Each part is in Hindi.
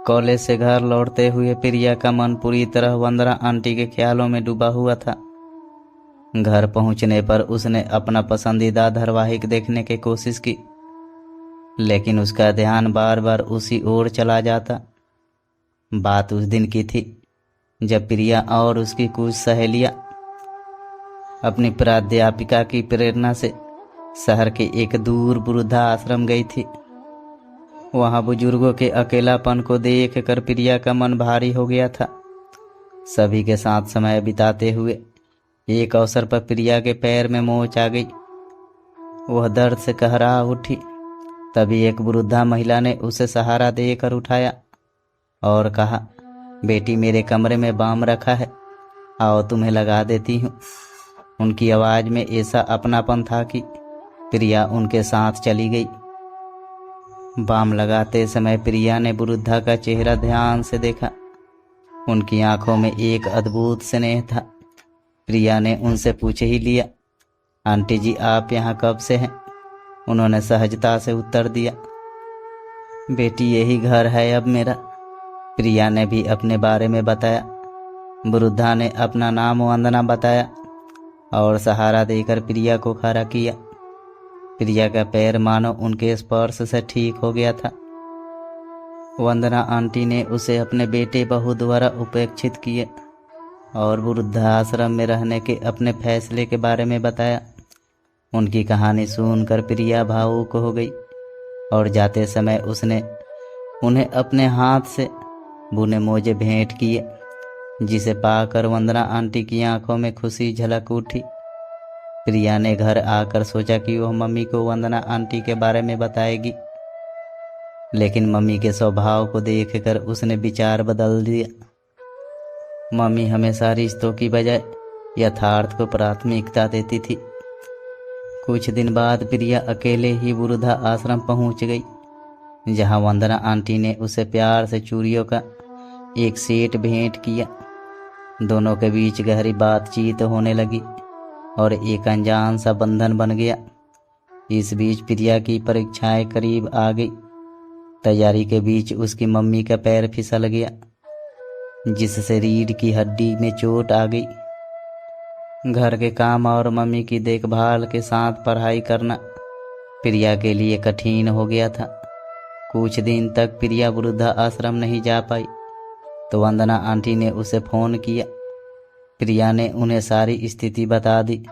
कॉलेज से घर लौटते हुए प्रिया का मन पूरी तरह वंदना आंटी के ख्यालों में डूबा हुआ था। घर पहुंचने पर उसने अपना पसंदीदा धारावाहिक देखने की कोशिश की, लेकिन उसका ध्यान बार बार उसी ओर चला जाता। बात उस दिन की थी जब प्रिया और उसकी कुछ सहेलियां अपनी प्राध्यापिका की प्रेरणा से शहर के एक दूर वृद्धा आश्रम गई थी। वहां बुजुर्गों के अकेलापन को देख कर प्रिया का मन भारी हो गया था। सभी के साथ समय बिताते हुए एक अवसर पर प्रिया के पैर में मोच आ गई। वह दर्द से कहरा उठी। तभी एक वृद्धा महिला ने उसे सहारा देकर उठाया और कहा, बेटी मेरे कमरे में बाम रखा है, आओ तुम्हें लगा देती हूँ। उनकी आवाज में ऐसा अपनापन था कि प्रिया उनके साथ चली गई। बाम लगाते समय प्रिया ने वृद्धा का चेहरा ध्यान से देखा। उनकी आंखों में एक अद्भुत स्नेह था। प्रिया ने उनसे पूछ ही लिया, आंटी जी आप यहाँ कब से हैं? उन्होंने सहजता से उत्तर दिया, बेटी यही घर है अब मेरा। प्रिया ने भी अपने बारे में बताया। वृद्धा ने अपना नाम वंदना बताया और सहारा देकर प्रिया को खड़ा किया। प्रिया का पैर मानो उनके स्पर्श से ठीक हो गया था। वंदना आंटी ने उसे अपने बेटे बहू द्वारा उपेक्षित किए और वृद्धाश्रम में रहने के अपने फैसले के बारे में बताया। उनकी कहानी सुनकर प्रिया भावुक हो गई और जाते समय उसने उन्हें अपने हाथ से बुने मोजे भेंट किए, जिसे पाकर वंदना आंटी की आंखों में खुशी झलक उठी। प्रिया ने घर आकर सोचा कि वह मम्मी को वंदना आंटी के बारे में बताएगी, लेकिन मम्मी के स्वभाव को देखकर उसने विचार बदल दिया। मम्मी हमेशा रिश्तों की बजाय यथार्थ को प्राथमिकता देती थी। कुछ दिन बाद प्रिया अकेले ही वृद्धा आश्रम पहुंच गई, जहां वंदना आंटी ने उसे प्यार से चूड़ियों का एक सेट भेंट किया। दोनों के बीच गहरी बातचीत होने लगी और एक अनजान सा बंधन बन गया। इस बीच प्रिया की परीक्षाएं करीब आ गई। तैयारी के बीच उसकी मम्मी का पैर फिसल गया, जिससे रीढ़ की हड्डी में चोट आ गई। घर के काम और मम्मी की देखभाल के साथ पढ़ाई करना प्रिया के लिए कठिन हो गया था। कुछ दिन तक प्रिया वृद्धा आश्रम नहीं जा पाई, तो वंदना आंटी ने उसे फोन किया। प्रिया ने उन्हें सारी स्थिति बता दी।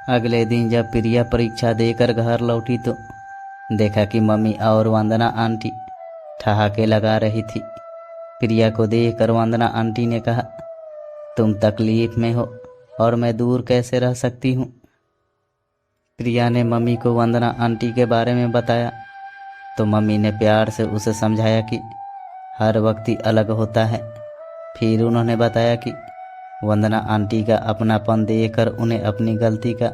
अगले दिन जब प्रिया परीक्षा देकर घर लौटी तो देखा कि मम्मी और वंदना आंटी ठहाके लगा रही थी। प्रिया को देखकर वंदना आंटी ने कहा, तुम तकलीफ में हो और मैं दूर कैसे रह सकती हूँ। प्रिया ने मम्मी को वंदना आंटी के बारे में बताया तो मम्मी ने प्यार से उसे समझाया कि हर व्यक्ति अलग होता है। फिर उन्होंने बताया कि वंदना आंटी का अपनापन देखकर उन्हें अपनी गलती का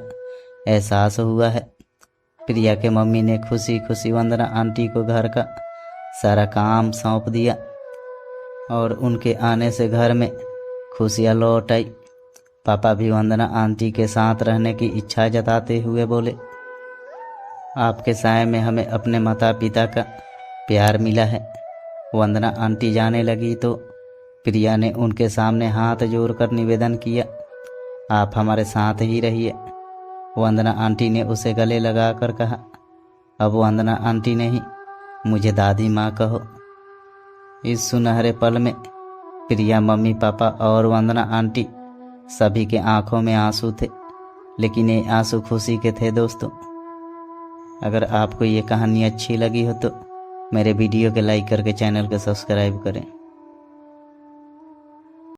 एहसास हुआ है। प्रिया के मम्मी ने खुशी खुशी वंदना आंटी को घर का सारा काम सौंप दिया और उनके आने से घर में खुशियाँ लौट आई। पापा भी वंदना आंटी के साथ रहने की इच्छा जताते हुए बोले, आपके साय में हमें अपने माता पिता का प्यार मिला है। वंदना आंटी जाने लगी तो प्रिया ने उनके सामने हाथ जोड़कर निवेदन किया, आप हमारे साथ ही रहिए। वंदना आंटी ने उसे गले लगाकर कहा, अब वंदना आंटी नहीं, मुझे दादी माँ कहो। इस सुनहरे पल में प्रिया, मम्मी पापा और वंदना आंटी सभी के आंखों में आंसू थे, लेकिन ये आंसू खुशी के थे। दोस्तों, अगर आपको ये कहानी अच्छी लगी हो तो मेरे वीडियो के लाइक करके चैनल को सब्सक्राइब करें।